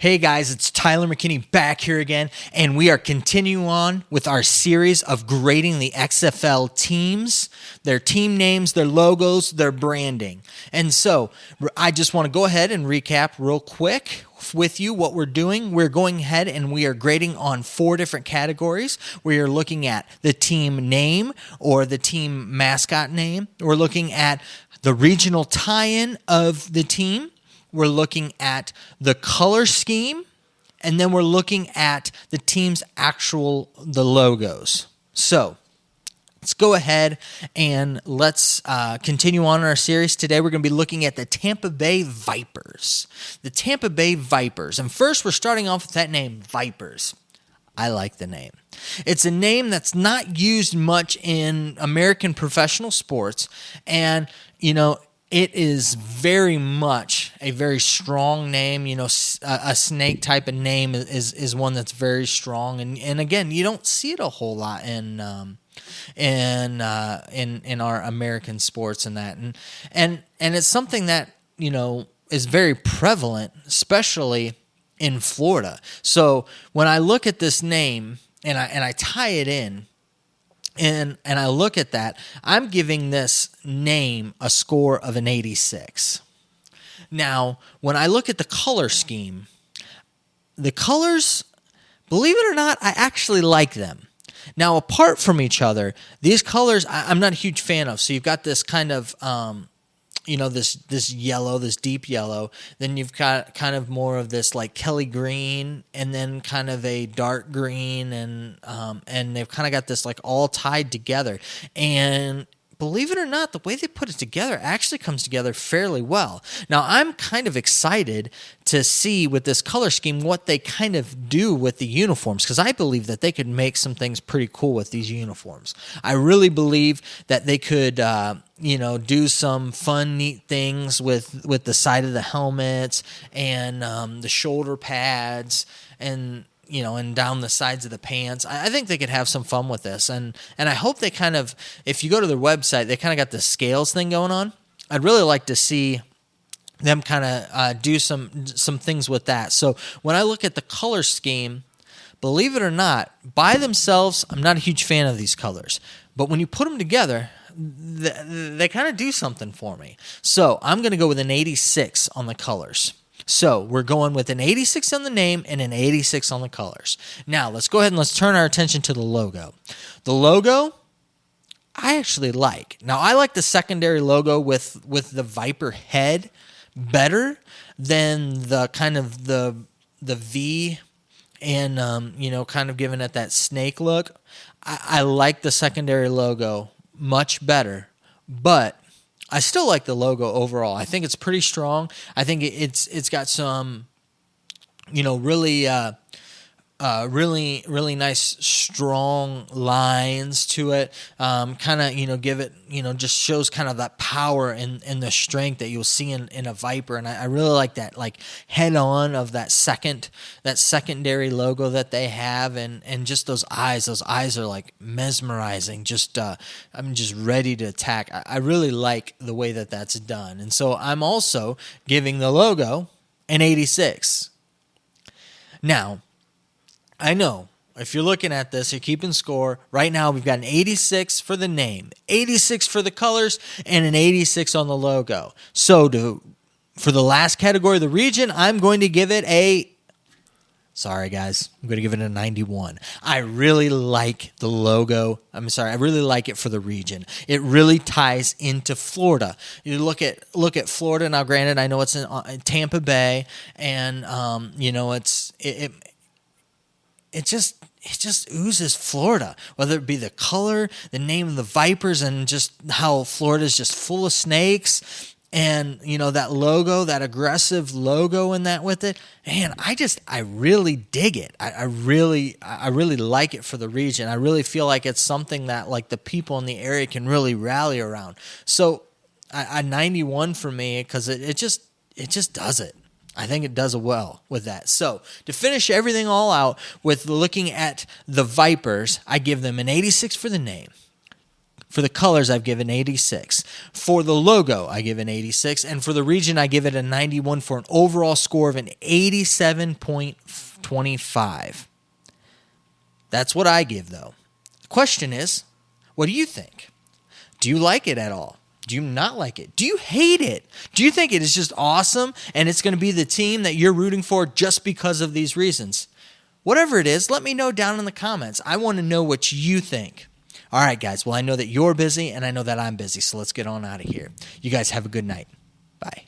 Hey guys, it's Tyler McKinney back here again, and we are continuing on with our series of grading the XFL teams, their team names, their logos, their branding. And so I just want to go ahead and recap real quick with you what we're doing. We're going ahead and we are grading on 4 different categories. We are looking at the team name or the team mascot name. We're looking at the regional tie-in of the team. We're looking at the color scheme, and then we're looking at the team's the logos. So let's go ahead and let's continue on in our series. Today we're going to be looking at the Tampa Bay Vipers. The Tampa Bay Vipers. And first we're starting off with that name, Vipers. I like the name. It's a name that's not used much in American professional sports, and, it is very much a very strong name. A snake type of name is one that's very strong, and again, you don't see it a whole lot in our American sports and that, and it's something that is very prevalent, especially in Florida. So when I look at this name and I tie it in. And I look at that, I'm giving this name a score of an 86. Now, when I look at the color scheme, the colors, believe it or not, I actually like them. Now, apart from each other, these colors I'm not a huge fan of. So you've got this kind of, this yellow, this deep yellow. Then you've got kind of more of this like Kelly green, and then kind of a dark green, and they've kind of got this like all tied together. And believe it or not, the way they put it together actually comes together fairly well. Now, I'm kind of excited to see with this color scheme what they kind of do with the uniforms, because I believe that they could make some things pretty cool with these uniforms. I really believe that they could, do some fun, neat things with the side of the helmets and the shoulder pads and down the sides of the pants. I think they could have some fun with this. And I hope they kind of, if you go to their website, they kind of got the scales thing going on. I'd really like to see them kind of do some things with that. So when I look at the color scheme, believe it or not, by themselves, I'm not a huge fan of these colors. But when you put them together, they kind of do something for me. So I'm going to go with an 86 on the colors. So we're going with an 86 on the name and an 86 on the colors. Now, let's go ahead and let's turn our attention to the logo. The logo, I actually like. Now, I like the secondary logo with the Viper head better than the kind of the V and, kind of giving it that snake look. I like the secondary logo much better, but I still like the logo overall. I think it's pretty strong. I think it's got some, really nice, strong lines to it. Kind of, give it, just shows kind of that power and the strength that you'll see in a Viper. And I really like that, like head on of that secondary logo that they have, and just those eyes. Those eyes are like mesmerizing. I'm just ready to attack. I really like the way that that's done. And so I'm also giving the logo an 86. Now, I know, if you're looking at this, you're keeping score. Right now, we've got an 86 for the name, 86 for the colors, and an 86 on the logo. So for the last category, the region, I'm going to give it sorry guys, I'm going to give it a 91. I really like the logo. I really like it for the region. It really ties into Florida. You look at Florida now. Granted, I know it's in Tampa Bay, and it just oozes Florida, whether it be the color, the name of the Vipers, and just how Florida is just full of snakes, and that logo, that aggressive logo, and that with it. Man, I really dig it. I really like it for the region. I really feel like it's something that like the people in the area can really rally around. So a 91 for me, because it just does it. I think it does well with that. So to finish everything all out with looking at the Vipers, I give them an 86 for the name, For the colors, I've given 86. For the logo, I give an 86. And for the region, I give it a 91 for an overall score of an 87.25. That's what I give, though. The question is, what do you think? Do you like it at all? Do you not like it? Do you hate it? Do you think it is just awesome and it's going to be the team that you're rooting for just because of these reasons? Whatever it is, let me know down in the comments. I want to know what you think. All right, guys. Well, I know that you're busy and I know that I'm busy, so let's get on out of here. You guys have a good night. Bye.